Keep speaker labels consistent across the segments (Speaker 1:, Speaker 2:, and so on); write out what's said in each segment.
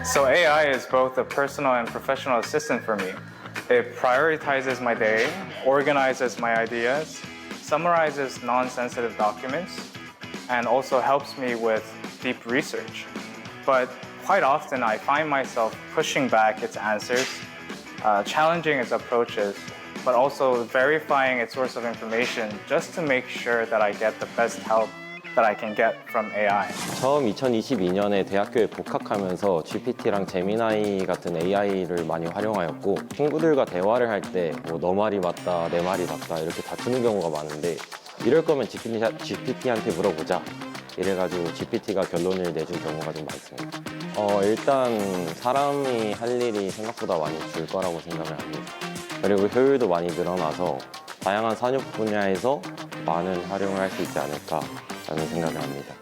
Speaker 1: So AI is both a personal and professional assistant for me. It prioritizes my day, organizes my ideas, summarizes non-sensitive documents, and also helps me with deep research. But quite often I find myself pushing back its answers, challenging its approaches, but also verifying its source of information just to make sure that I get the best help that I can get from AI.
Speaker 2: 처음 2022년에 대학교에 복학하면서 GPT랑 제미나이 같은 AI를 많이 활용하였고 친구들과 대화를 할 때 뭐 너 말이 맞다, 내 말이 맞다 이렇게 다투는 경우가 많은데 이럴 거면 GPT한테 물어보자 이래가지고 GPT가 결론을 내준 경우가 좀 많습니다. 일단 사람이 할 일이 생각보다 많이 줄 거라고 생각을 합니다. 그리고 효율도 많이 늘어나서 다양한 산업 분야에서 많은 활용을 할 수 있지 않을까라는 생각을 합니다.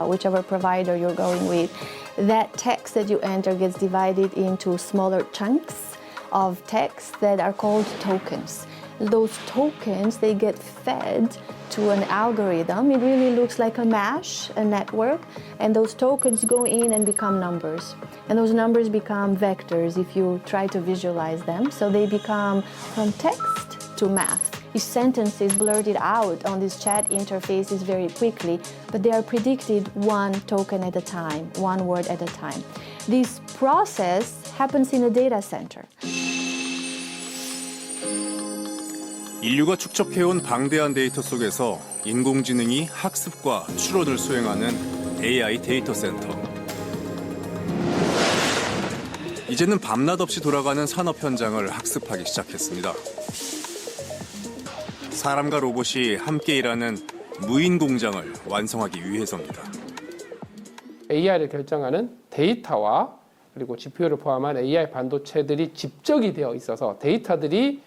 Speaker 3: Whichever provider you're going with, that text that you enter gets divided into smaller chunks of text that are called tokens. Those tokens, they get fed to an algorithm. It really looks like a mesh, a network, and those tokens go in and become numbers. And those numbers become vectors if you try to visualize them. So they become from text to math. These sentences blurted out on these chat interfaces very quickly, but they are predicted one token at a time, one word at a time. This process happens in a data center.
Speaker 4: 인류가 축적해온 방대한 데이터 속에서 인공지능이 학습과 추론을 수행하는 AI 데이터 센터. 이제는 밤낮 없이 돌아가는 산업 현장을 학습하기 시작했습니다. 사람과 로봇이 함께 일하는 무인 공장을 완성하기 위해서입니다.
Speaker 5: AI를 결정하는 데이터와 그리고 GPU를 포함한 AI 반도체들이 집적이 되어 있어서 데이터들이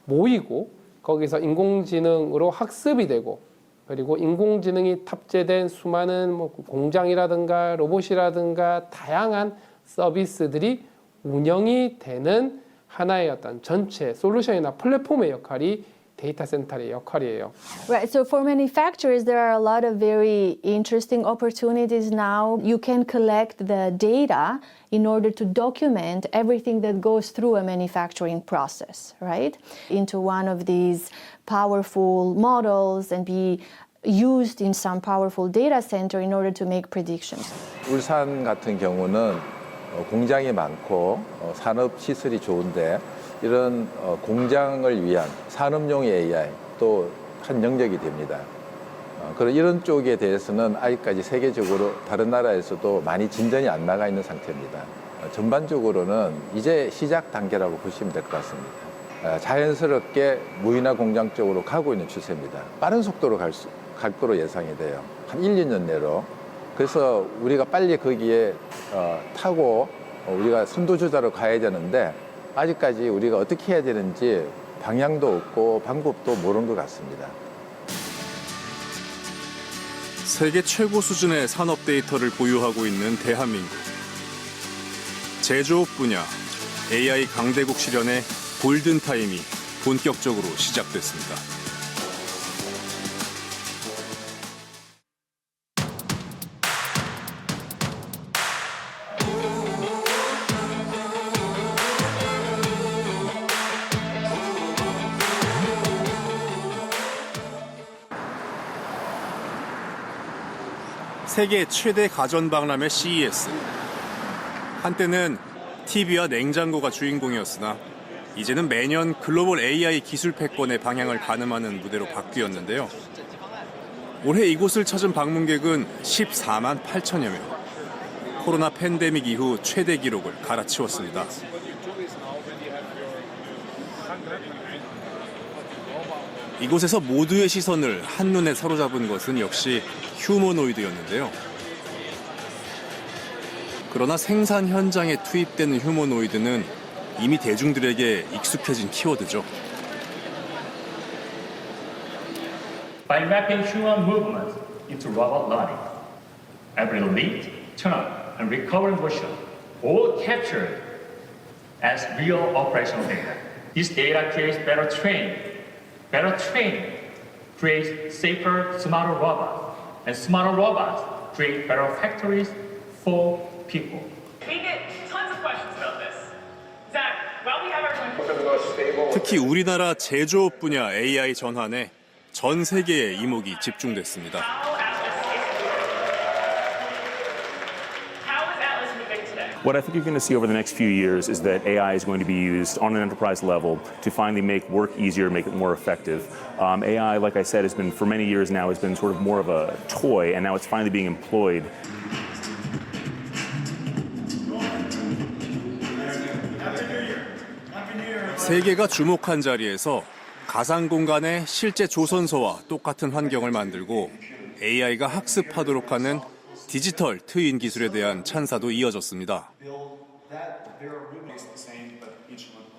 Speaker 5: 모이고 거기서 인공지능으로 학습이 되고 그리고 인공지능이 탑재된 수많은 공장이라든가 로봇이라든가 다양한 서비스들이 운영이 되는 하나의 어떤 전체 솔루션이나 플랫폼의 역할이 데이터 센터의 역할이에요.
Speaker 3: Right, so for manufacturers, there are a lot of very interesting opportunities now. You can collect the data in order to document everything that goes through a manufacturing process, right? Into one of these powerful models and be used in some powerful data center in order to make predictions.
Speaker 6: 울산 같은 경우는 공장이 많고 산업 시설이 좋은데 이런 공장을 위한 산업용의 AI 또 한 영역이 됩니다. 그런 이런 쪽에 대해서는 아직까지 세계적으로 다른 나라에서도 많이 진전이 안 나가 있는 상태입니다. 전반적으로는 이제 시작 단계라고 보시면 될 것 같습니다. 자연스럽게 무인화 공장 쪽으로 가고 있는 추세입니다. 빠른 속도로 갈 거로 예상이 돼요. 한 1, 2년 내로. 그래서 우리가 빨리 거기에 타고 우리가 선두주자로 가야 되는데 아직까지 우리가 어떻게 해야 되는지 방향도 없고 방법도 모르는 것 같습니다.
Speaker 4: 세계 최고 수준의 산업 데이터를 보유하고 있는 대한민국. 제조업 분야 AI 강대국 실현의 골든타임이 본격적으로 시작됐습니다. 세계 최대 가전박람회 CES. 한때는 TV와 냉장고가 주인공이었으나 이제는 매년 글로벌 AI 기술 패권의 방향을 가늠하는 무대로 바뀌었는데요. 올해 이곳을 찾은 방문객은 14만 8천여 명. 코로나 팬데믹 이후 최대 기록을 갈아치웠습니다. 이곳에서 모두의 시선을 한눈에 사로잡은 것은 역시 휴머노이드였는데요. 그러나 생산 현장에 투입되는 휴머노이드는 이미 대중들에게 익숙해진 키워드죠.
Speaker 7: By mapping human movement into robot learning, every lead, turn, and recovery motion all captured as real operational data. This data creates better training create safer, smarter robots, and smarter robots create better factories for people.
Speaker 8: We get tons of questions about this. Zach, while we have our
Speaker 4: 특히 우리나라 제조업 분야 AI 전환에 전 세계의 이목이 집중됐습니다.
Speaker 8: how is Atlas moving today?
Speaker 9: What I think you're going to see over the next few years is that AI is going to be used on an enterprise level to finally make work easier, make it more effective. AI, like I said, has been for many years now has been sort of more of a toy, and now it's finally being employed.
Speaker 4: 세계가 주목한 자리에서 가상 공간의 실제 조선소와 똑같은 환경을 만들고 AI가 학습하도록 하는 디지털 트윈 기술에 대한 찬사도 이어졌습니다.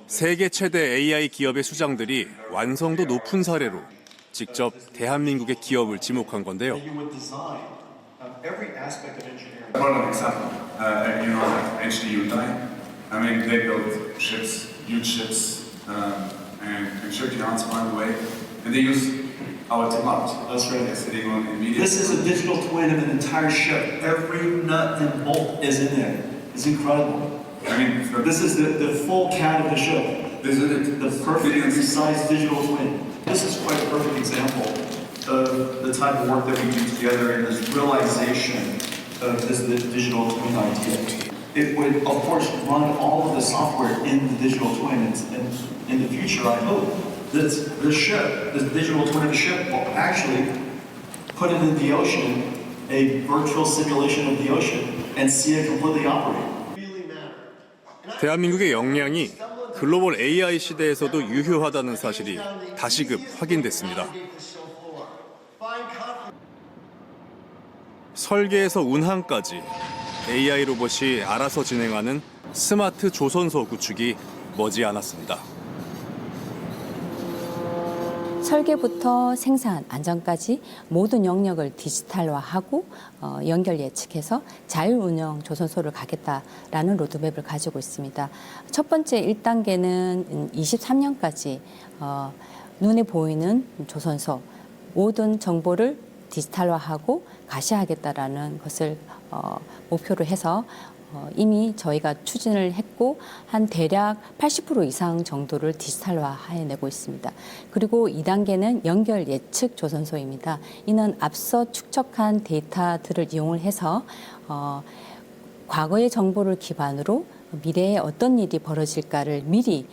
Speaker 4: 세계 최대 AI 기업의 수장들이 완성도 높은 사례로 직접 대한민국의 기업을 지목한 건데요.
Speaker 10: One example, HD Hyundai. I mean, they build ships, huge ships, and ship yards, by the way, and they use our technology. That's right. They're sitting on NVIDIA.
Speaker 11: This is a digital twin of an entire ship. Every nut and bolt is in there. It's incredible.
Speaker 10: I mean,
Speaker 11: This is the full CAD of the ship.
Speaker 10: this is it.
Speaker 11: The perfect size digital twin. This is quite a perfect example of the type of work that we do together in this realization of this digital twin idea. It would, of course, run all of the software in the digital twin. And in the future, I hope that the ship, this digital twin of the ship, will actually put it in the ocean, a virtual simulation of the ocean, and see it completely operate.
Speaker 4: 대한민국의 역량이 글로벌 AI 시대에서도 유효하다는 사실이 다시금 확인됐습니다. 설계에서 운항까지 AI 로봇이 알아서 진행하는 스마트 조선소 구축이 머지않았습니다.
Speaker 12: 설계부터 생산, 안전까지 모든 영역을 디지털화하고 연결 예측해서 자율운영 조선소를 가겠다라는 로드맵을 가지고 있습니다. 첫 번째 1단계는 23년까지 눈에 보이는 조선소, 모든 정보를 디지털화하고 가시하겠다라는 것을 목표로 해서 이미 저희가 추진을 했고 한 대략 80% 이상 정도를 디지털화해내고 있습니다. 그리고 2단계는 연결 예측 조선소입니다. 이는 앞서 축적한 데이터들을 이용을 해서 과거의 정보를 기반으로 미래에 어떤 일이 벌어질까를 미리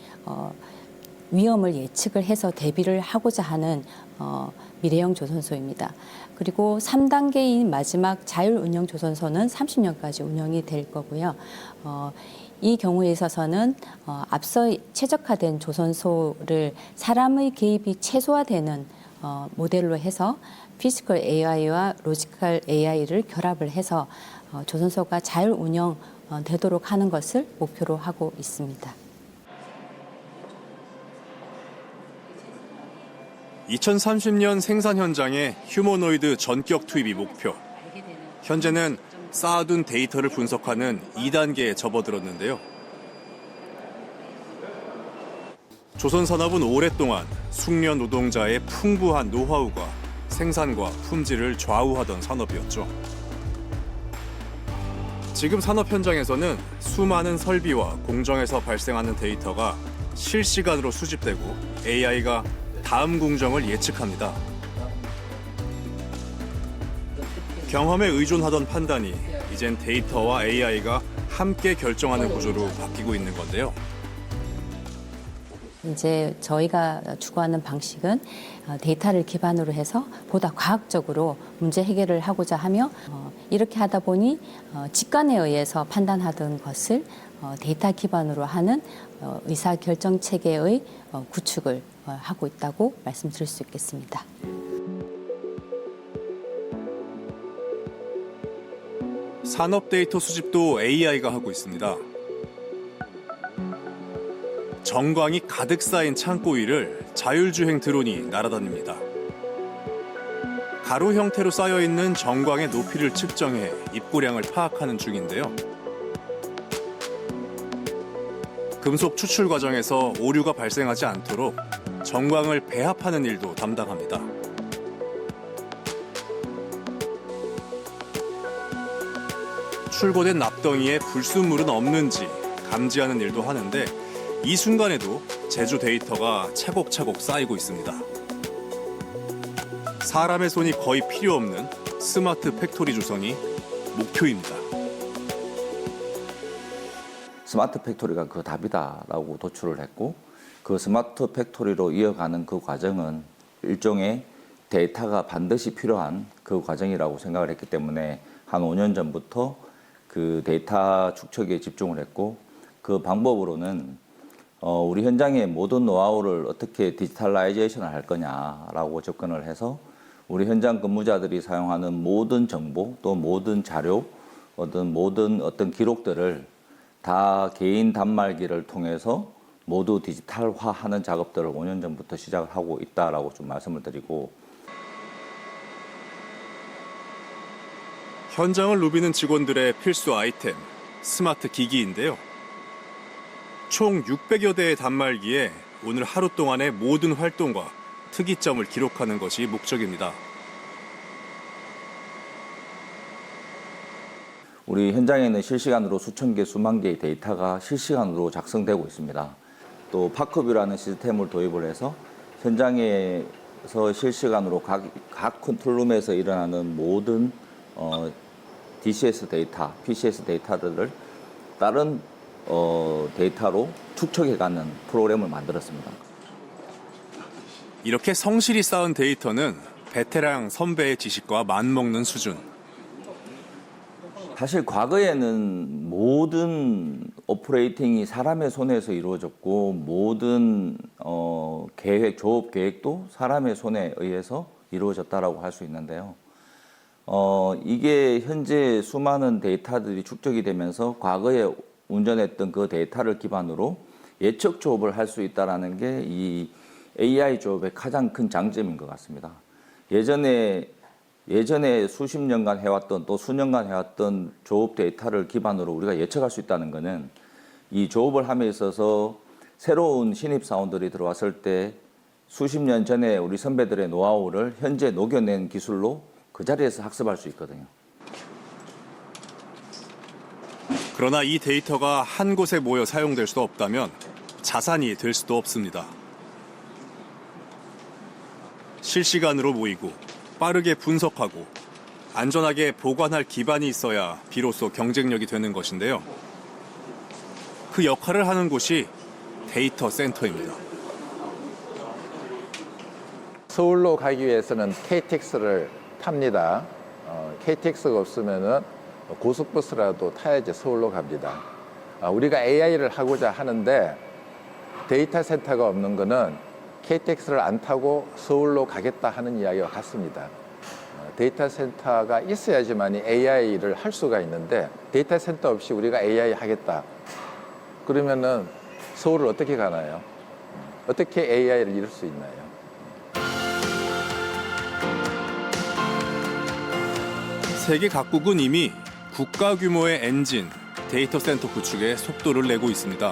Speaker 12: 위험을 예측을 해서 대비를 하고자 하는 미래형 조선소입니다. 그리고 3단계인 마지막 자율운영 조선소는 30년까지 운영이 될 거고요. 이 경우에 있어서는 앞서 최적화된 조선소를 사람의 개입이 최소화되는 모델로 해서 피지컬 AI와 로지컬 AI를 결합을 해서 조선소가 자율운영 되도록 하는 것을 목표로 하고 있습니다.
Speaker 4: 2030년 생산 현장에 휴머노이드 전격 투입이 목표. 현재는 쌓아둔 데이터를 분석하는 2단계에 접어들었는데요. 조선산업은 오랫동안 숙련 노동자의 풍부한 노하우가 생산과 품질을 좌우하던 산업이었죠. 지금 산업 현장에서는 수많은 설비와 공정에서 발생하는 데이터가 실시간으로 수집되고 AI가 다음 공정을 예측합니다. 경험에 의존하던 판단이 이젠 데이터와 AI가 함께 결정하는 구조로 바뀌고 있는 건데요.
Speaker 12: 이제 저희가 추구하는 방식은 데이터를 기반으로 해서 보다 과학적으로 문제 해결을 하고자 하며 이렇게 하다 보니 직관에 의해서 판단하던 것을 데이터 기반으로 하는 의사결정 체계의 구축을 하고 있다고 말씀드릴 수 있겠습니다.
Speaker 4: 산업 데이터 수집도 AI가 하고 있습니다. 정광이 가득 쌓인 창고 위를 자율주행 드론이 날아다닙니다. 가로 형태로 쌓여있는 정광의 높이를 측정해 입고량을 파악하는 중인데요. 금속 추출 과정에서 오류가 발생하지 않도록 정광을 배합하는 일도 담당합니다. 출고된 납덩이에 불순물은 없는지 감지하는 일도 하는데 이 순간에도 제조 데이터가 차곡차곡 쌓이고 있습니다. 사람의 손이 거의 필요 없는 스마트 팩토리 조성이 목표입니다.
Speaker 13: 스마트 팩토리가 그 답이다라고 도출을 했고 그 스마트 팩토리로 이어가는 그 과정은 일종의 데이터가 반드시 필요한 그 과정이라고 생각을 했기 때문에 한 5년 전부터 그 데이터 축적에 집중을 했고 그 방법으로는 우리 현장의 모든 노하우를 어떻게 디지털라이제이션을 할 거냐라고 접근을 해서 우리 현장 근무자들이 사용하는 모든 정보 또 모든 자료 모든 어떤 기록들을 다 개인 단말기를 통해서 모두 디지털화하는 작업들을 5년 전부터 시작을 하고 있다라고 좀 말씀을 드리고
Speaker 4: 현장을 누비는 직원들의 필수 아이템 스마트 기기인데요. 총 600여 대의 단말기에 오늘 하루 동안의 모든 활동과 특이점을 기록하는 것이 목적입니다.
Speaker 13: 우리 현장에는 실시간으로 수천 개, 수만 개의 데이터가 실시간으로 작성되고 있습니다. 또 파크뷰라는 시스템을 도입을 해서 현장에서 실시간으로 각 컨트롤룸에서 일어나는 모든 DCS 데이터, PCS 데이터들을 다른 데이터로 축적해가는 프로그램을 만들었습니다.
Speaker 4: 이렇게 성실히 쌓은 데이터는 베테랑 선배의 지식과 맞먹는 수준.
Speaker 13: 사실 과거에는 모든 오퍼레이팅이 사람의 손에서 이루어졌고 모든 계획, 조업 계획도 사람의 손에 의해서 이루어졌다라고 할 수 있는데요. 이게 현재 수많은 데이터들이 축적이 되면서 과거에 운전했던 그 데이터를 기반으로 예측 조업을 할 수 있다는 게 이 AI 조업의 가장 큰 장점인 것 같습니다. 예전에 수십 년간 해왔던 또 수년간 해왔던 조업 데이터를 기반으로 우리가 예측할 수 있다는 것은 이 조업을 함에 있어서 새로운 신입사원들이 들어왔을 때 수십 년 전에 우리 선배들의 노하우를 현재 녹여낸 기술로 그 자리에서 학습할 수 있거든요.
Speaker 4: 그러나 이 데이터가 한 곳에 모여 사용될 수 없다면 자산이 될 수도 없습니다. 실시간으로 모이고 빠르게 분석하고 안전하게 보관할 기반이 있어야 비로소 경쟁력이 되는 것인데요. 그 역할을 하는 곳이 데이터 센터입니다.
Speaker 6: 서울로 가기 위해서는 KTX를 탑니다. KTX가 없으면은 고속버스라도 타야지 서울로 갑니다. 우리가 AI를 하고자 하는데 데이터 센터가 없는 거는 KTX를 안 타고 서울로 가겠다 하는 이야기와 같습니다. 데이터 센터가 있어야지만 AI를 할 수가 있는데 데이터 센터 없이 우리가 AI 하겠다. 그러면은 서울을 어떻게 가나요? 어떻게 AI를 이룰 수 있나요?
Speaker 4: 세계 각국은 이미 국가 규모의 엔진, 데이터 센터 구축에 속도를 내고 있습니다.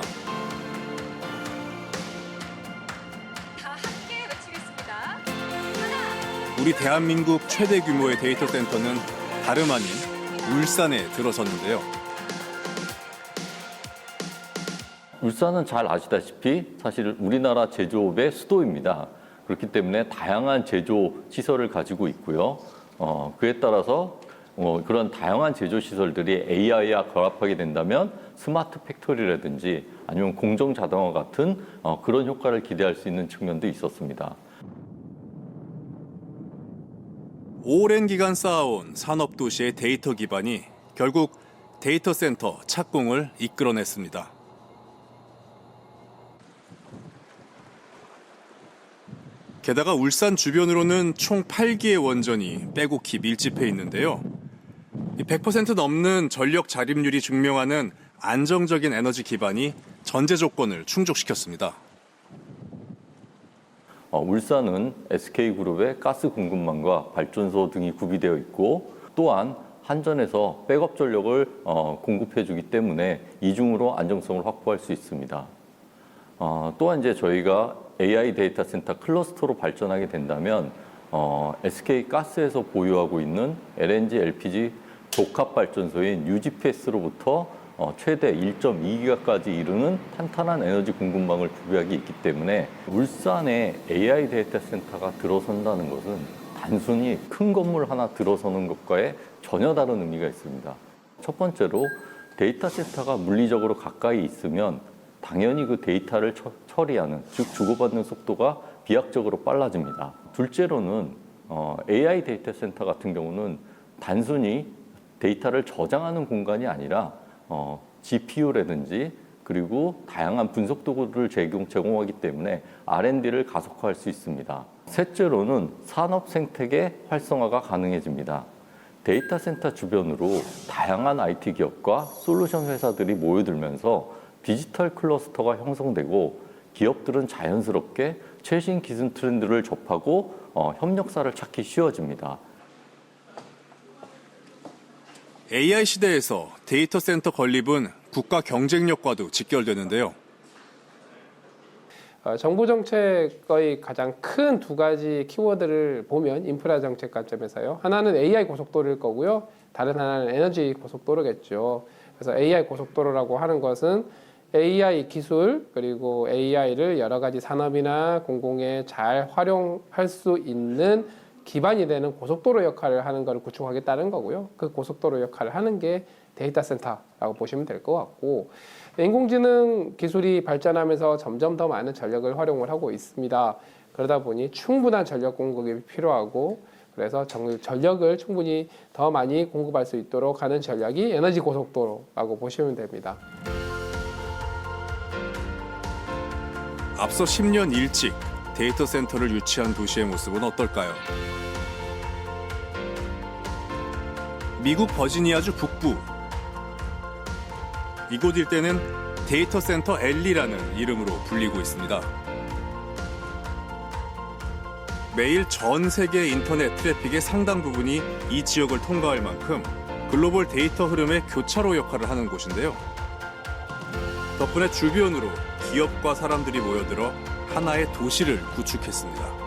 Speaker 4: 우리 대한민국 최대 규모의 데이터 센터는 다름 아닌 울산에 들어섰는데요.
Speaker 14: 울산은 잘 아시다시피 사실 우리나라 제조업의 수도입니다. 그렇기 때문에 다양한 제조 시설을 가지고 있고요. 그에 따라서 그런 다양한 제조 시설들이 AI와 결합하게 된다면 스마트 팩토리라든지 아니면 공정 자동화 같은 그런 효과를 기대할 수 있는 측면도 있었습니다.
Speaker 4: 오랜 기간 쌓아온 산업도시의 데이터 기반이 결국 데이터 센터 착공을 이끌어냈습니다. 게다가 울산 주변으로는 총 8기의 원전이 빼곡히 밀집해 있는데요. 100% 넘는 전력 자립률이 증명하는 안정적인 에너지 기반이 전제 조건을 충족시켰습니다.
Speaker 14: 울산은 SK그룹의 가스 공급망과 발전소 등이 구비되어 있고 또한 한전에서 백업 전력을 공급해주기 때문에 이중으로 안정성을 확보할 수 있습니다. 또한 이제 저희가 AI 데이터 센터 클러스터로 발전하게 된다면 SK 가스에서 보유하고 있는 LNG, LPG 복합발전소인 UGPS로부터 최대 1.2기가까지 이르는 탄탄한 에너지 공급망을 부여하기 있기 때문에 울산에 AI 데이터 센터가 들어선다는 것은 단순히 큰 건물 하나 들어서는 것과의 전혀 다른 의미가 있습니다. 첫 번째로 데이터 센터가 물리적으로 가까이 있으면 당연히 그 데이터를 처리하는, 즉 주고받는 속도가 비약적으로 빨라집니다. 둘째로는 AI 데이터 센터 같은 경우는 단순히 데이터를 저장하는 공간이 아니라 GPU라든지 그리고 다양한 분석 도구를 제공하기 때문에 R&D를 가속화할 수 있습니다. 셋째로는 산업 생태계 활성화가 가능해집니다. 데이터 센터 주변으로 다양한 IT 기업과 솔루션 회사들이 모여들면서 디지털 클러스터가 형성되고 기업들은 자연스럽게 최신 기술 트렌드를 접하고 협력사를 찾기 쉬워집니다.
Speaker 4: AI 시대에서 데이터 센터 건립은 국가 경쟁력과도 직결되는데요.
Speaker 5: 정부 정책의 가장 큰 두 가지 키워드를 보면 인프라 정책 관점에서요. 하나는 AI 고속도로일 거고요. 다른 하나는 에너지 고속도로겠죠. 그래서 AI 고속도로라고 하는 것은 AI 기술 그리고 AI를 여러 가지 산업이나 공공에 잘 활용할 수 있는 기반이 되는 고속도로 역할을 하는 것을 구축하겠다는 거고요. 그 고속도로 역할을 하는 게 데이터 센터라고 보시면 될 것 같고, 인공지능 기술이 발전하면서 점점 더 많은 전력을 활용을 하고 있습니다. 그러다 보니 충분한 전력 공급이 필요하고, 그래서 전력을 충분히 더 많이 공급할 수 있도록 하는 전략이 에너지 고속도로라고 보시면 됩니다.
Speaker 4: 앞서 10년 일찍 데이터 센터를 유치한 도시의 모습은 어떨까요? 미국 버지니아주 북부. 이곳 일대는 데이터 센터 앨리라는 이름으로 불리고 있습니다. 매일 전 세계 인터넷 트래픽의 상당 부분이 이 지역을 통과할 만큼 글로벌 데이터 흐름의 교차로 역할을 하는 곳인데요. 덕분에 주변으로 기업과 사람들이 모여들어 하나의 도시를 구축했습니다.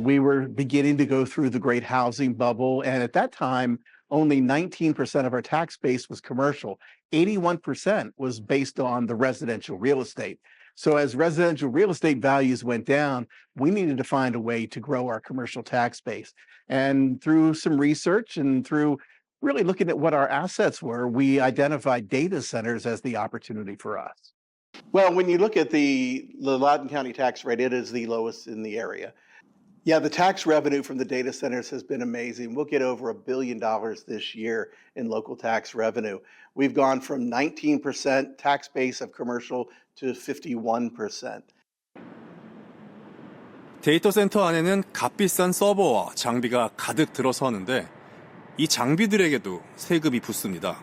Speaker 15: We were beginning to go through the great housing bubble, and at that time, only 19% of our tax base was commercial. 81% was based on the residential real estate. So as residential real estate values went down, we needed to find a way to grow our commercial tax base. And through some research and through really looking at what our assets were, we identified data centers as the opportunity for us.
Speaker 16: Well, when you look at the Loudoun County tax rate, it is the lowest in the area. Yeah, the tax revenue from the data centers has been amazing. We'll get over $1 billion this year in local tax revenue. We've gone from 19% tax base of commercial to 51%.
Speaker 4: 데이터 센터 안에는 값비싼 서버와 장비가 가득 들어서는데 이 장비들에게도 세금이 붙습니다.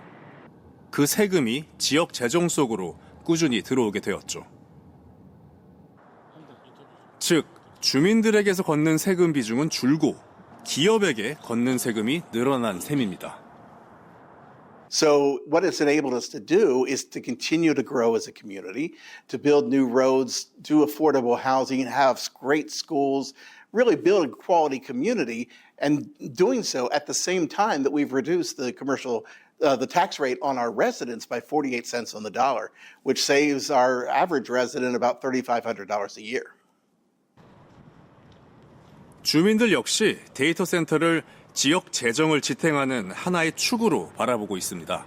Speaker 4: 그 세금이 지역 재정 속으로 꾸준히 들어오게 되었죠. 즉, 주민들에게서 걷는 세금 비중은 줄고 기업에게 걷는 세금이 늘어난 셈입니다.
Speaker 16: So what it's enabled us to do is to continue to grow as a community, to build new roads, do affordable housing, have great schools, really build a quality community, and doing so at the same time that we've reduced the the tax rate on our residents by 48 cents on the dollar, which saves our average resident about $3,500 a year.
Speaker 4: 주민들 역시 데이터 센터를 지역 재정을 지탱하는 하나의 축으로 바라보고 있습니다.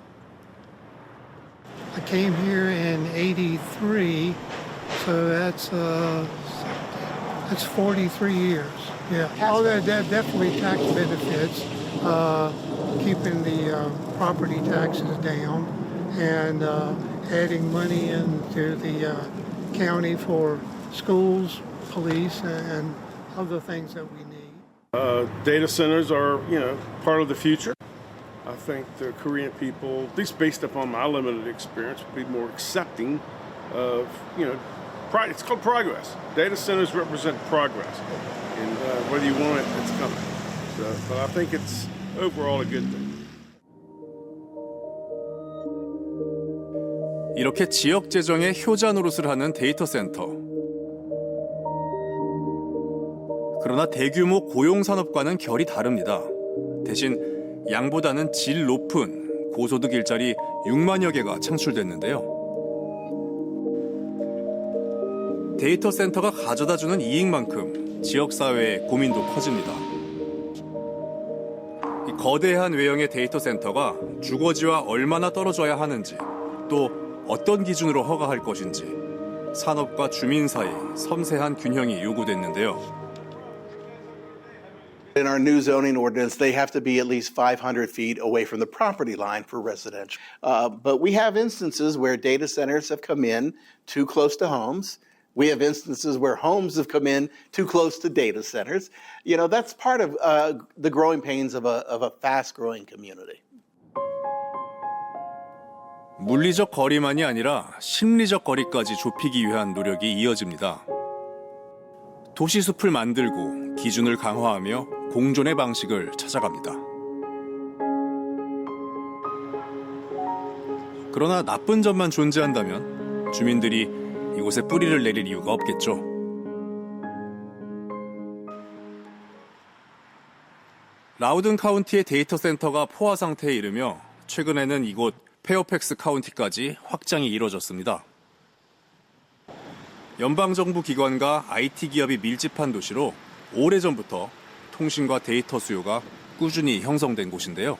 Speaker 17: I came here in '83, so that's 43 years. Yeah. Oh, there definitely tax benefits, keeping the property taxes down, and adding money into the county for schools, police, and other things that we need.
Speaker 18: Data centers are, part of the future. I think the Korean people, at least based upon my limited experience, would be more accepting of, it's called progress. Data centers represent progress. And whether you want it, it's coming. But I think it's overall a good thing.
Speaker 4: 이렇게 지역 재정의 효자 노릇을 하는 데이터 센터. 그러나 대규모 고용 산업과는 결이 다릅니다. 대신 양보다는 질 높은 고소득 일자리 6만여 개가 창출됐는데요. 데이터 센터가 가져다주는 이익만큼 지역사회의 고민도 커집니다. 이 거대한 외형의 데이터 센터가 주거지와 얼마나 떨어져야 하는지, 또 어떤 기준으로 허가할 것인지 산업과 주민 사이 섬세한 균형이 요구됐는데요.
Speaker 16: In our new zoning ordinance, they have to be at least 500 feet away from the property line for residential. But we have instances where data centers have come in too close to homes. We have instances where homes have come in too close to data centers. You know, that's part of the growing pains of a fast-growing community.
Speaker 4: 물리적 거리만이 아니라 심리적 거리까지 좁히기 위한 노력이 이어집니다. 도시숲을 만들고 기준을 강화하며 공존의 방식을 찾아갑니다. 그러나 나쁜 점만 존재한다면 주민들이 이곳에 뿌리를 내릴 이유가 없겠죠. 라우든 카운티의 데이터 센터가 포화 상태에 이르며 최근에는 이곳 페어팩스 카운티까지 확장이 이뤄졌습니다. 연방정부 기관과 IT 기업이 밀집한 도시로 오래전부터 통신과 데이터 수요가 꾸준히 형성된 곳인데요.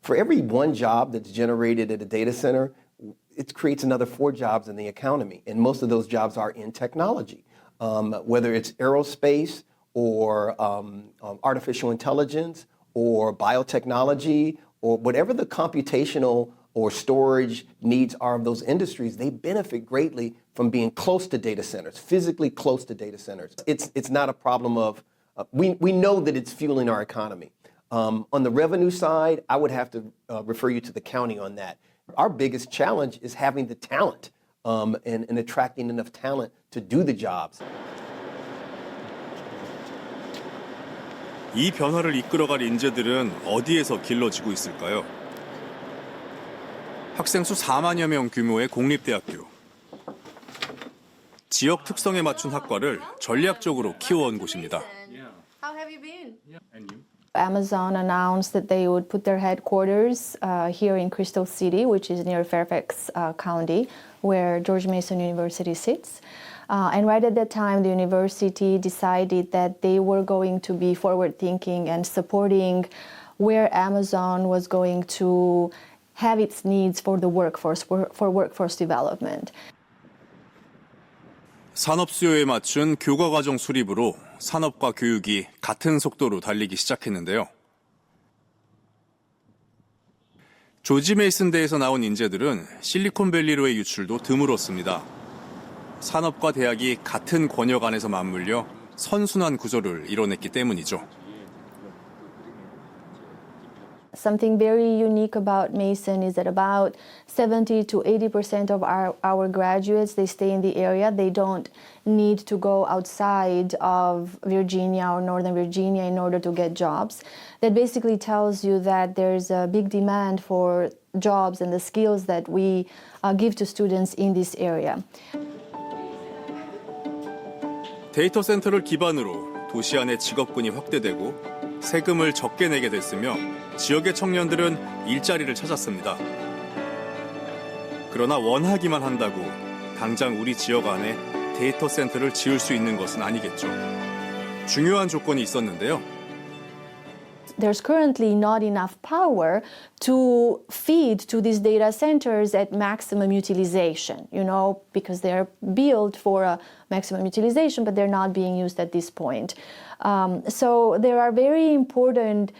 Speaker 19: For every one job that's generated at a data center, it creates another 4 jobs in the economy. And most of those jobs are in technology, whether it's aerospace or artificial intelligence or biotechnology or whatever the computational or storage needs are of those industries, they benefit greatly from being close to data centers, physically close to data centers. It's not a problem of, we know that it's fueling our economy. On the revenue side, I would have to refer you to the county on that. Our biggest challenge is having the talent and attracting enough talent to do the jobs.
Speaker 4: 이 변화를 이끌어갈 인재들은 어디에서 길러지고 있을까요? 학생 수 4만여 명 규모의 공립대학교. 지역 특성에 맞춘 학과를 전략적으로 키워온 곳입니다.
Speaker 3: How have you been? Amazon announced that they would put their headquarters here in Crystal City, which is near Fairfax County, where George Mason University sits. And right at that time, the university decided that they were going to be forward-thinking and supporting where Amazon was going to have its needs for the workforce, for workforce development.
Speaker 4: 산업 수요에 맞춘 교과과정 수립으로 산업과 교육이 같은 속도로 달리기 시작했는데요. 조지 메이슨대에서 나온 인재들은 실리콘밸리로의 유출도 드물었습니다. 산업과 대학이 같은 권역 안에서 맞물려 선순환 구조를 이뤄냈기 때문이죠.
Speaker 3: Something very unique about Mason is that about 70 to 80% of our graduates, they stay in the area. They don't need to go outside of Virginia or Northern Virginia in order to get jobs. That basically tells you that there's a big demand for jobs and the skills that we give to students in this area.
Speaker 4: 데이터 센터를 기반으로 도시 안의 직업군이 확대되고 세금을 적게 내게 됐으며 지역의 청년들은 일자리를 찾았습니다. 그러나 원하기만 한다고 당장 우리 지역 안에 데이터 센터를 지을 수 있는 것은 아니겠죠. 중요한 조건이 있었는데요.
Speaker 3: There's currently not enough power to feed to these data centers at maximum utilization, because they're built for a maximum utilization, but they're not being used at this point. So there are very important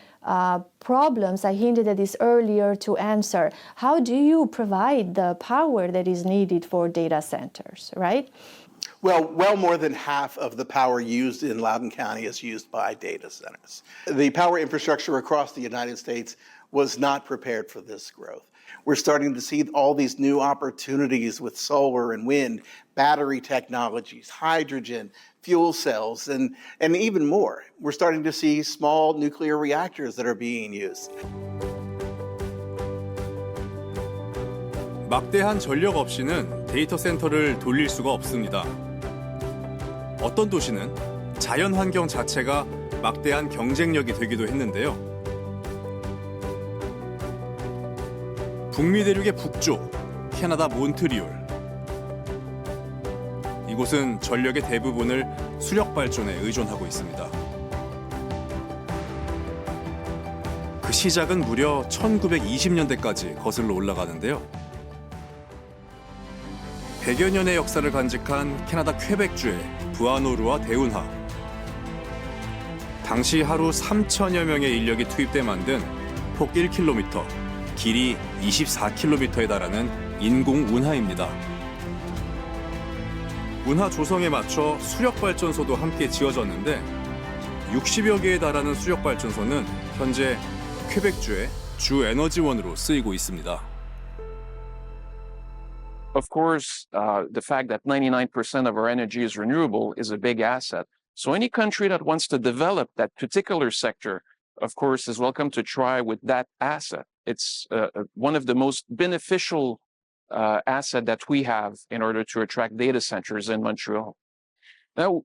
Speaker 3: problems, I hinted at this earlier, to answer. How do you provide the power that is needed for data centers, right?
Speaker 16: Well more than half of the power used in Loudoun County is used by data centers. The power infrastructure across the United States was not prepared for this growth. We're starting to see all these new opportunities with solar and wind, battery technologies, hydrogen, fuel cells, and even more. We're starting to see small nuclear reactors that are being used.
Speaker 4: 막대한 전력 없이는 데이터 센터를 돌릴 수가 없습니다. 어떤 도시는 자연 환경 자체가 막대한 경쟁력이 되기도 했는데요. 북미 대륙의 북쪽, 캐나다 몬트리올. 이곳은 전력의 대부분을 수력 발전에 의존하고 있습니다. 그 시작은 무려 1920년대까지 거슬러 올라가는데요. 100여 년의 역사를 간직한 캐나다 퀘벡주의 부아노루와 대운하. 당시 하루 3천여 명의 인력이 투입돼 만든 폭 1km, 길이 24km에 달하는 인공 운하입니다. 운하 조성에 맞춰 수력발전소도 함께 지어졌는데 60여 개에 달하는 수력발전소는 현재 퀘벡주의 주 에너지원으로 쓰이고 있습니다.
Speaker 20: Of course, the fact that 99% of our energy is renewable is a big asset. So any country that wants to develop that particular sector, of course, is welcome to try with that asset. It's one of the most beneficial asset that we have in order to attract data centers in Montreal. Now,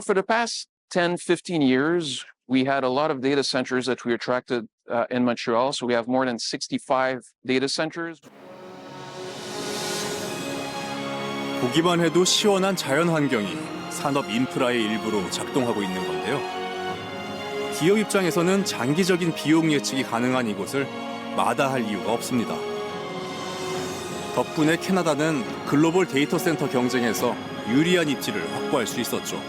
Speaker 20: for the past 10, 15 years, we had a lot of data centers that we attracted in Montreal. So we have more than 65 data centers.
Speaker 4: 보기만 해도 시원한 자연 환경이 산업 인프라의 일부로 작동하고 있는 건데요. 기업 입장에서는 장기적인 비용 예측이 가능한 이곳을 마다할 이유가 없습니다. 덕분에 캐나다는 글로벌 데이터 센터 경쟁에서 유리한 입지를 확보할 수 있었죠.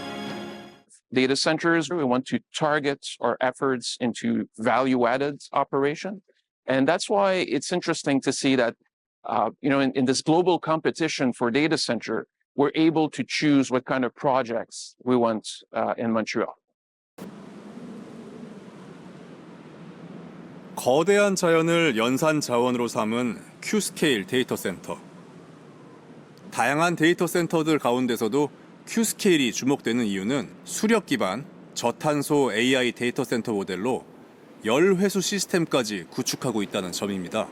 Speaker 20: Data centers, we want to target our efforts into value-added operation. And that's why it's interesting to see that in this global competition for data center, we're able to choose what kind of projects we want in Montreal.
Speaker 4: 거대한 자연을 연산 자원으로 삼은 Q스케일 데이터 센터. 다양한 데이터 센터들 가운데서도 Q스케일이 주목되는 이유는 수력 기반 저탄소 AI 데이터 센터 모델로 열회수 시스템까지 구축하고 있다는 점입니다.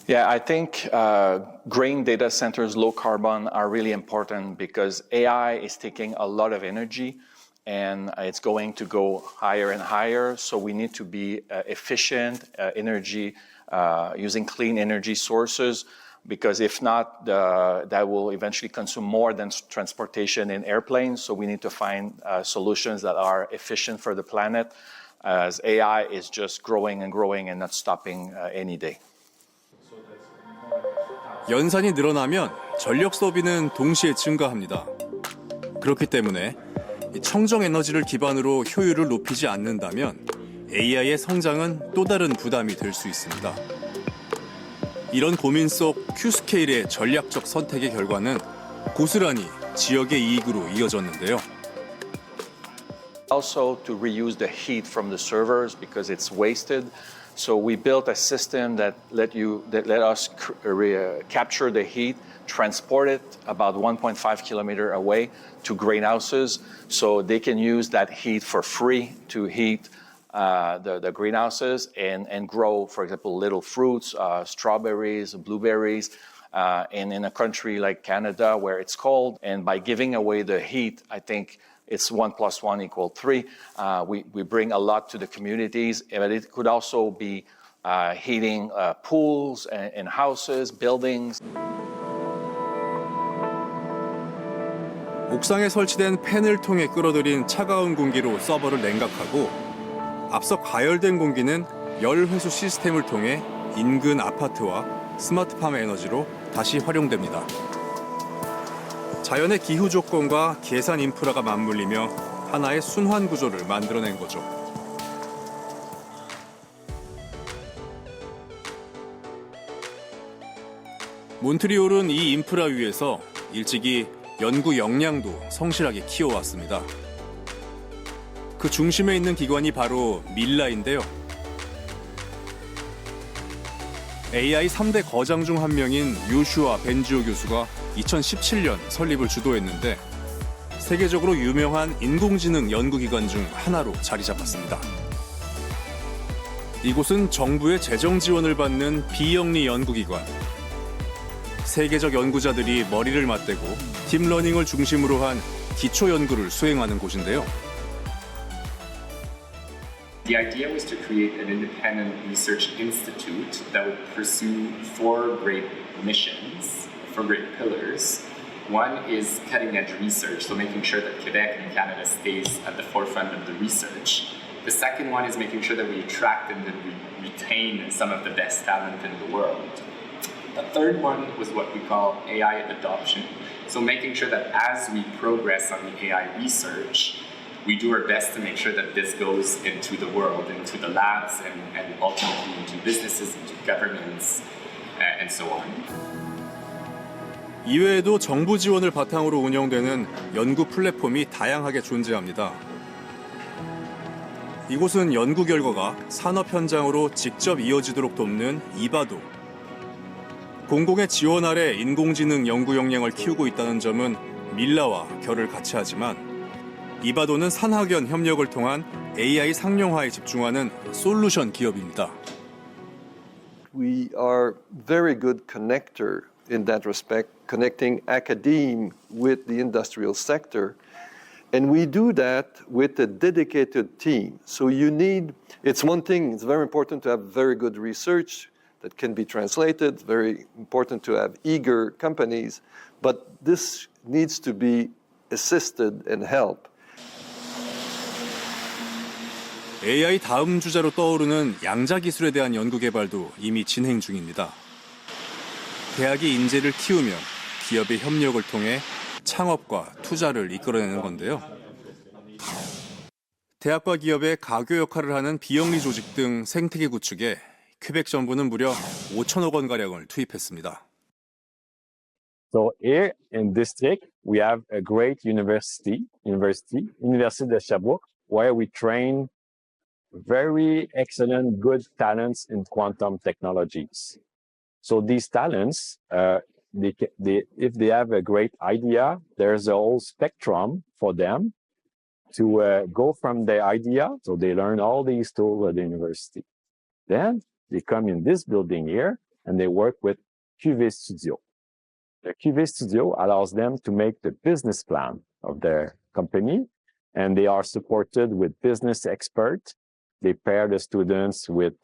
Speaker 21: Yeah, I think green data centers, low carbon, are really important because AI is taking a lot of energy and it's going to go higher and higher. So we need to be efficient energy using clean energy sources because if not, that will eventually consume more than transportation in airplanes. So we need to find solutions that are efficient for the planet as AI is just growing and growing and not stopping any day.
Speaker 4: 연산이 늘어나면 전력 소비는 동시에 증가합니다. 그렇기 때문에 청정 에너지를 기반으로 효율을 높이지 않는다면 AI의 성장은 또 다른 부담이 될 수 있습니다. 이런 고민 속 Q스케일의 전략적 선택의 결과는 고스란히 지역의 이익으로 이어졌는데요.
Speaker 21: Also to reuse the heat from the servers because it's wasted. So we built a system that let us capture the heat, transport it about 1.5 kilometers away to greenhouses, so they can use that heat for free to heat the greenhouses and grow, for example, little fruits, strawberries, blueberries. And in a country like Canada where it's cold, and by giving away the heat, I think it's 1 + 1 = 3. We bring a lot to the communities, but it could also be heating pools and houses, buildings.
Speaker 4: 옥상에 설치된 팬을 통해 끌어들인 차가운 공기로 서버를 냉각하고 앞서 가열된 공기는 열회수 시스템을 통해 인근 아파트와 스마트팜 에너지로 다시 활용됩니다. 자연의 기후 조건과 계산 인프라가 맞물리며 하나의 순환 구조를 만들어낸 거죠. 몬트리올은 이 인프라 위에서 일찍이 연구 역량도 성실하게 키워왔습니다. 그 중심에 있는 기관이 바로 밀라인데요. AI 3대 거장 중 한 명인 요슈아 벤지오 교수가 2017년 설립을 주도했는데 세계적으로 유명한 인공지능 연구기관 중 하나로 자리 잡았습니다. 이곳은 정부의 재정 지원을 받는 비영리 연구기관. 세계적 연구자들이 머리를 맞대고 딥러닝을 중심으로 한 기초 연구를 수행하는 곳인데요.
Speaker 1: The idea was to create an independent research institute that would pursue 4 great missions, 4 great pillars. One is cutting-edge research, so making sure that Quebec and Canada stays at the forefront of the research. The second one is making sure that we attract and that we retain some of the best talent in the world. The third one was what we call AI adoption, so making sure that as we progress on the AI research, we do our best to make sure that this goes into the world, into the labs, and ultimately into businesses, into governments, and so on.
Speaker 4: 이외에도 정부 지원을 바탕으로 운영되는 연구 플랫폼이 다양하게 존재합니다. 이곳은 연구 결과가 산업 현장으로 직접 이어지도록 돕는 이바도. 공공의 지원 아래 인공지능 연구 역량을 키우고 있다는 점은 밀라와 결을 같이 하지만 이바도는 산학연 협력을 통한 AI 상용화에 집중하는 솔루션 기업입니다.
Speaker 22: We are very good connector in that respect, connecting academe with the industrial sector. And we do that with a dedicated team. So it's one thing, it's very important to have very good research that can be translated, very important to have eager companies, but this needs to be assisted and helped.
Speaker 4: AI 다음 주자로 떠오르는 양자 기술에 대한 연구 개발도 이미 진행 중입니다. 대학이 인재를 키우며 기업의 협력을 통해 창업과 투자를 이끌어내는 건데요. 대학과 기업의 가교 역할을 하는 비영리 조직 등 생태계 구축에 퀘벡 정부는 무려 5천억 원가량을 투입했습니다.
Speaker 23: So here in district, we have a great University de Sherbrooke, where we train very excellent, good talents in quantum technologies. So these talents, if they have a great idea, there's a whole spectrum for them to go from their idea. So they learn all these tools at the university. Then they come in this building here and they work with QV Studio. The QV Studio allows them to make the business plan of their company, and they are supported with business experts. They pair the students with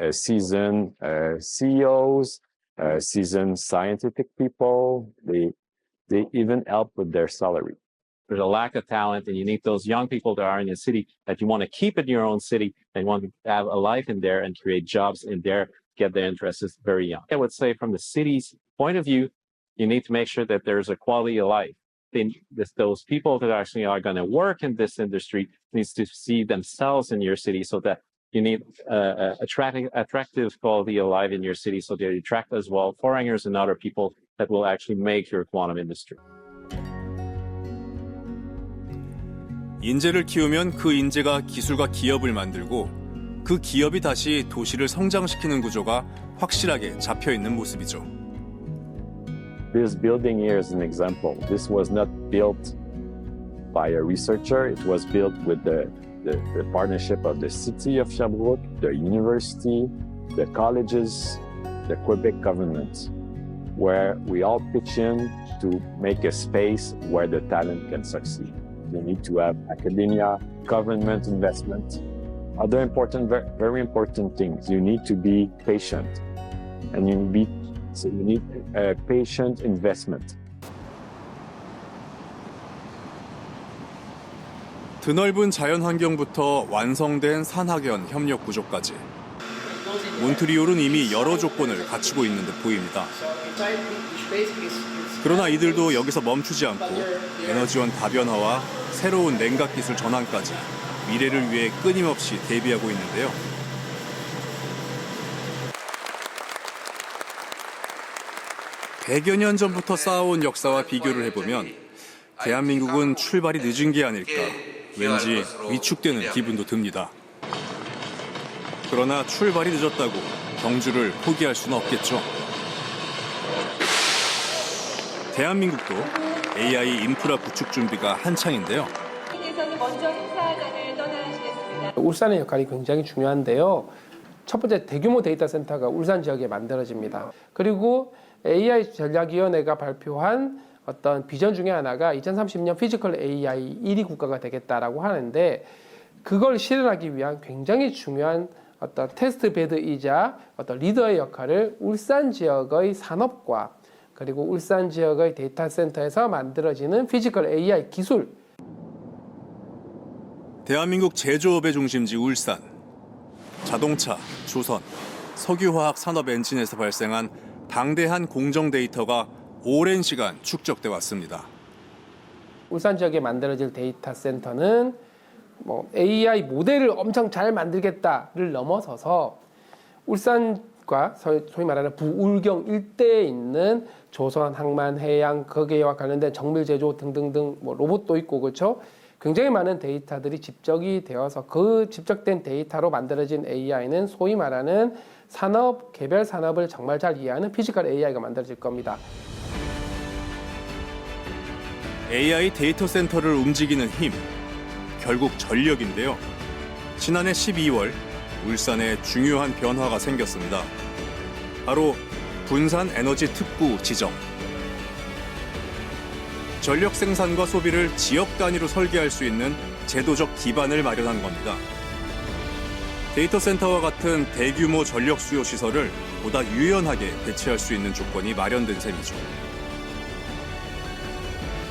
Speaker 23: seasoned CEOs, seasoned scientific people. They even help with their salary.
Speaker 24: There's a lack of talent, and you need those young people that are in the city that you want to keep in your own city and want to have a life in there and create jobs in there, get their interests very young. I would say from the city's point of view, you need to make sure that there's a quality of life. Those people that actually are going to work in this industry needs to see themselves in your city, so that you need attractive quality of life in your city, so they attract as well foreigners and other people that will actually make your quantum industry.
Speaker 4: 인재를 키우면 그 인재가 기술과 기업을 만들고 그 기업이 다시 도시를 성장시키는 구조가 확실하게 잡혀 있는 모습이죠.
Speaker 23: This building here is an example. This was not built by a researcher. It was built with the partnership of the city of Sherbrooke, the university, the colleges, the Quebec government, where we all pitch in to make a space where the talent can succeed. You need to have academia, government investment. Other important, very important things. You need to be patient, and you need patient investment.
Speaker 4: 드넓은 자연 환경부터 완성된 산학연 협력 구조까지 몬트리올은 이미 여러 조건을 갖추고 있는 듯 보입니다. 그러나 이들도 여기서 멈추지 않고 에너지원 다변화와 새로운 냉각 기술 전환까지 미래를 위해 끊임없이 대비하고 있는데요. 백여 년 전부터 쌓아온 역사와 비교를 해보면 대한민국은 출발이 늦은 게 아닐까, 왠지 위축되는 기분도 듭니다. 그러나 출발이 늦었다고 경주를 포기할 수는 없겠죠. 대한민국도 AI 인프라 구축 준비가 한창인데요.
Speaker 5: 울산의 역할이 굉장히 중요한데요. 첫 번째, 대규모 데이터 센터가 울산 지역에 만들어집니다. 그리고 AI 전략위원회가 발표한 어떤 비전 중에 하나가 2030년 피지컬 AI 1위 국가가 되겠다라고 하는데, 그걸 실현하기 위한 굉장히 중요한 어떤 테스트 베드이자 어떤 리더의 역할을 울산 지역의 산업과 그리고 울산 지역의 데이터 센터에서 만들어지는 피지컬 AI 기술.
Speaker 4: 대한민국 제조업의 중심지 울산. 자동차, 조선, 석유화학 산업 엔진에서 발생한 방대한 공정 데이터가 오랜 시간 축적돼 왔습니다.
Speaker 5: 울산 지역에 만들어질 데이터 센터는 AI 모델을 엄청 잘 만들겠다를 넘어서서 울산과 소위 말하는 부울경 일대에 있는 조선, 항만, 해양, 거기와 관련된 정밀 제조 등등등 로봇도 있고 그렇죠. 굉장히 많은 데이터들이 집적이 되어서 그 집적된 데이터로 만들어진 AI는 소위 말하는 산업, 개별 산업을 정말 잘 이해하는 피지컬 AI가 만들어질 겁니다.
Speaker 4: AI 데이터 센터를 움직이는 힘, 결국 전력인데요. 지난해 12월 울산에 중요한 변화가 생겼습니다. 바로 분산 에너지 특구 지정. 전력 생산과 소비를 지역 단위로 설계할 수 있는 제도적 기반을 마련한 겁니다. 데이터 센터와 같은 대규모 전력 수요 시설을 보다 유연하게 배치할 수 있는 조건이 마련된 셈이죠.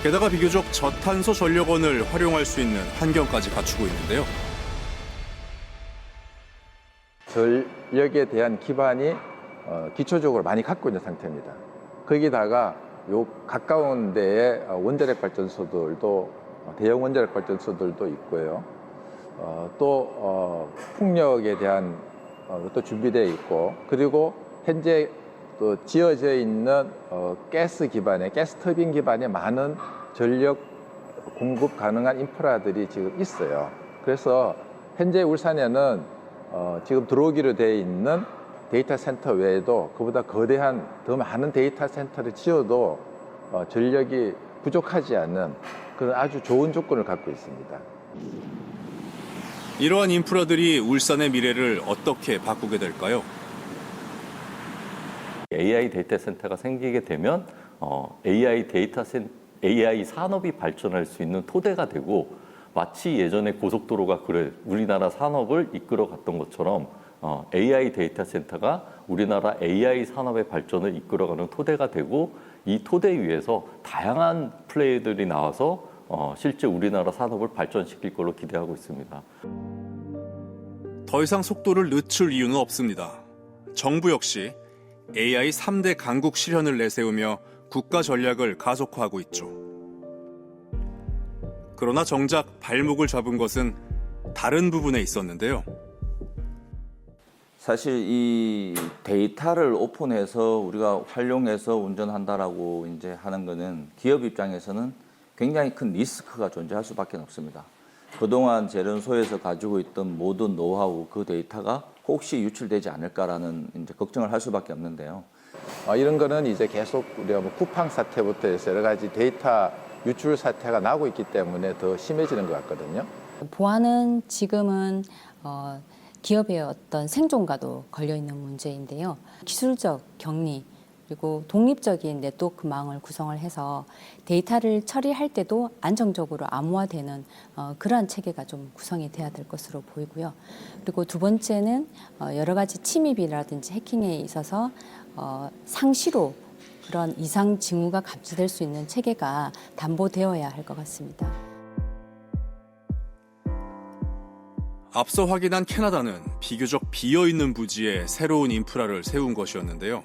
Speaker 4: 게다가 비교적 저탄소 전력원을 활용할 수 있는 환경까지 갖추고 있는데요.
Speaker 6: 전력에 대한 기반이 기초적으로 많이 갖고 있는 상태입니다. 거기다가 요 가까운 데에 원자력 발전소들도 대형 원자력 발전소들도 있고요. 또 풍력에 대한 또 준비되어 있고, 그리고 현재 또 지어져 있는 가스 기반의 가스 터빈 기반의 많은 전력 공급 가능한 인프라들이 지금 있어요. 그래서 현재 울산에는 지금 들어오기로 되어 있는 데이터 센터 외에도 그보다 거대한 더 많은 데이터 센터를 지어도 전력이 부족하지 않는 그런 아주 좋은 조건을 갖고 있습니다.
Speaker 4: 이러한 인프라들이 울산의 미래를 어떻게 바꾸게 될까요?
Speaker 14: AI 데이터 센터가 생기게 되면 AI 산업이 발전할 수 있는 토대가 되고, 마치 예전에 고속도로가 우리나라 산업을 이끌어갔던 것처럼 AI 데이터 센터가 우리나라 AI 산업의 발전을 이끌어가는 토대가 되고, 이 토대 위에서 다양한 플레이들이 나와서 실제 우리나라 산업을 발전시킬 걸로 기대하고 있습니다.
Speaker 4: 더 이상 속도를 늦출 이유는 없습니다. 정부 역시 AI 3대 강국 실현을 내세우며 국가 전략을 가속화하고 있죠. 그러나 정작 발목을 잡은 것은 다른 부분에 있었는데요.
Speaker 13: 사실 이 데이터를 오픈해서 우리가 활용해서 운전한다라고 이제 하는 거는 기업 입장에서는 굉장히 큰 리스크가 존재할 수밖에 없습니다. 그동안 제련소에서 가지고 있던 모든 노하우, 그 데이터가 혹시 유출되지 않을까라는 이제 걱정을 할 수밖에 없는데요.
Speaker 6: 이런 거는 이제 계속 우리가 쿠팡 사태부터 해서 여러 가지 데이터 유출 사태가 나고 있기 때문에 더 심해지는 것 같거든요.
Speaker 12: 보안은 지금은 기업의 어떤 생존과도 걸려 있는 문제인데요. 기술적 격리 그리고 독립적인 네트워크망을 구성을 해서 데이터를 처리할 때도 안정적으로 암호화되는 그러한 체계가 좀 구성이 돼야 될 것으로 보이고요. 그리고 두 번째는 여러 가지 침입이라든지 해킹에 있어서 상시로 그런 이상 징후가 감지될 수 있는 체계가 담보되어야 할 것 같습니다.
Speaker 4: 앞서 확인한 캐나다는 비교적 비어있는 부지에 새로운 인프라를 세운 것이었는데요.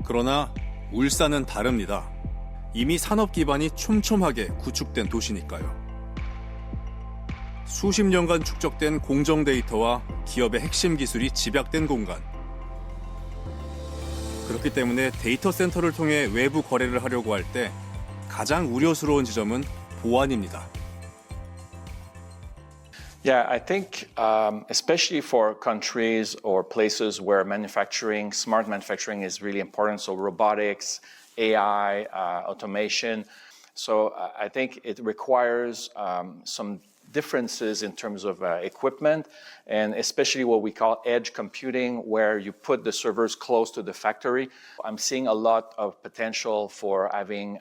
Speaker 4: 그러나 울산은 다릅니다. 이미 산업 기반이 촘촘하게 구축된 도시니까요. 수십 년간 축적된 공정 데이터와 기업의 핵심 기술이 집약된 공간. 그렇기 때문에 데이터 센터를 통해 외부 거래를 하려고 할 때 가장 우려스러운 지점은 보안입니다.
Speaker 21: Yeah, I think especially for countries or places where smart manufacturing is really important, so robotics, AI, automation. So I think it requires some differences in terms of equipment, and especially what we call edge computing, where you put the servers close to the factory. I'm seeing a lot of potential for having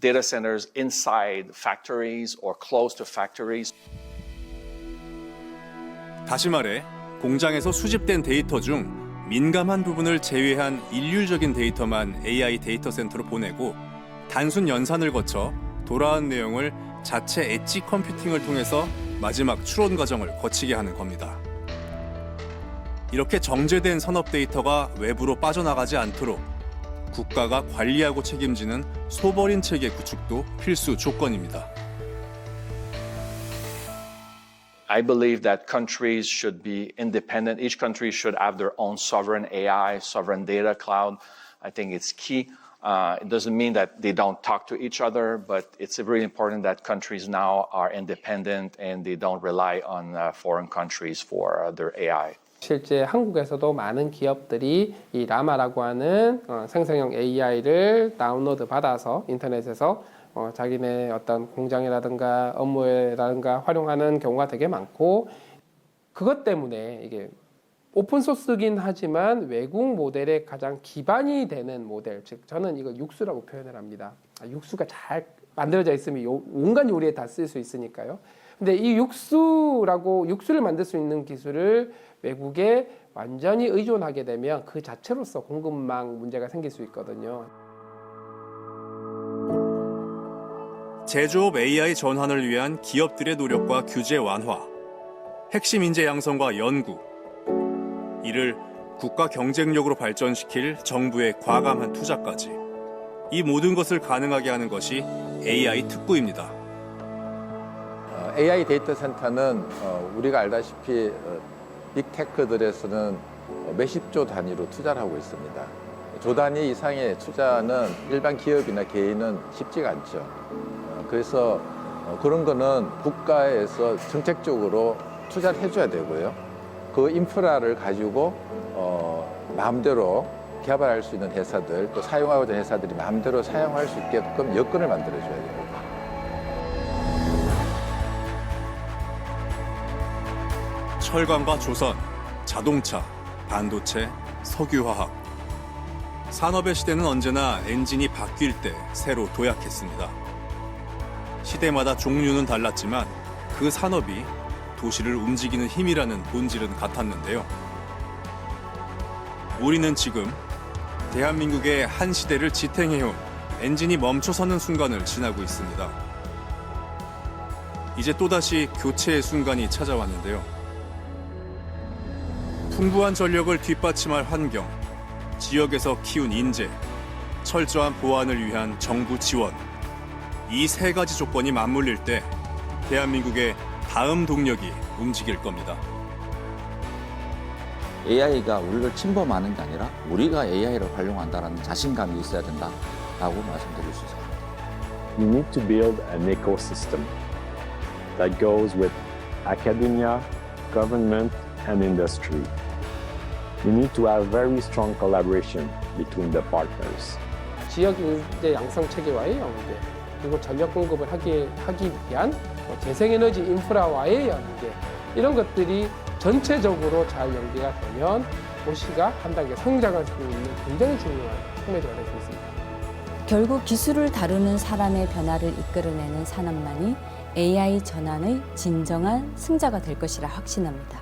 Speaker 21: data centers inside factories or close to factories.
Speaker 4: 다시 말해 공장에서 수집된 데이터 중 민감한 부분을 제외한 일률적인 데이터만 AI 데이터 센터로 보내고 단순 연산을 거쳐 돌아온 내용을 자체 엣지 컴퓨팅을 통해서 마지막 추론 과정을 거치게 하는 겁니다. 이렇게 정제된 산업 데이터가 외부로 빠져나가지 않도록 국가가 관리하고 책임지는 소버린 체계 구축도 필수 조건입니다.
Speaker 21: I believe that countries should be independent. Each country should have their own sovereign AI, sovereign data cloud. I think it's key. It doesn't mean that they don't talk to each other, but it's really important that countries now are independent and they don't rely on foreign countries for their AI.
Speaker 5: 실제 한국에서도 많은 기업들이 이 라마라고 하는 생성형 AI를 다운로드 받아서 인터넷에서 자기네 어떤 공장이라든가 업무에라든가 활용하는 경우가 되게 많고, 그것 때문에 이게 오픈소스긴 하지만 외국 모델의 가장 기반이 되는 모델, 즉 저는 이거 육수라고 표현을 합니다. 육수가 잘 만들어져 있으면 온갖 요리에 다 쓸 수 있으니까요. 근데 이 육수를 만들 수 있는 기술을 외국에 완전히 의존하게 되면 그 자체로서 공급망 문제가 생길 수 있거든요.
Speaker 4: 제조업 AI 전환을 위한 기업들의 노력과 규제 완화, 핵심 인재 양성과 연구, 이를 국가 경쟁력으로 발전시킬 정부의 과감한 투자까지, 이 모든 것을 가능하게 하는 것이 AI 특구입니다.
Speaker 6: AI 데이터 센터는 우리가 알다시피 빅테크들에서는 몇십조 단위로 투자를 하고 있습니다. 조 단위 이상의 투자는 일반 기업이나 개인은 쉽지가 않죠. 그래서 그런 거는 국가에서 정책적으로 투자를 해줘야 되고요. 그 인프라를 가지고 마음대로 개발할 수 있는 회사들, 또 사용하고자 하는 회사들이 마음대로 사용할 수 있게끔 여건을 만들어줘야 됩니다.
Speaker 4: 철강과 조선, 자동차, 반도체, 석유화학. 산업의 시대는 언제나 엔진이 바뀔 때 새로 도약했습니다. 시대마다 종류는 달랐지만 그 산업이 도시를 움직이는 힘이라는 본질은 같았는데요. 우리는 지금 대한민국의 한 시대를 지탱해온 엔진이 멈춰서는 순간을 지나고 있습니다. 이제 또다시 교체의 순간이 찾아왔는데요. 풍부한 전력을 뒷받침할 환경, 지역에서 키운 인재, 철저한 보안을 위한 정부 지원, 이 세 가지 조건이 맞물릴 때 대한민국의 다음 동력이 움직일 겁니다.
Speaker 13: AI가 우리를 침범하는 게 아니라 우리가 AI를 활용한다는 자신감이 있어야 된다라고 말씀드릴 수 있습니다.
Speaker 23: You need to build an ecosystem that goes with academia, government, and industry. You need to have very strong collaboration between the partners.
Speaker 5: 지역 인재 양성 체계와의 연계, 그리고 전력 공급을 하기 위한 재생에너지 인프라와의 연계, 이런 것들이 전체적으로 잘 연계가 되면 도시가 한 단계 성장할 수 있는 굉장히 중요한 촉매제가 될 수 있습니다.
Speaker 12: 결국 기술을 다루는 사람의 변화를 이끌어내는 산업만이 AI 전환의 진정한 승자가 될 것이라 확신합니다.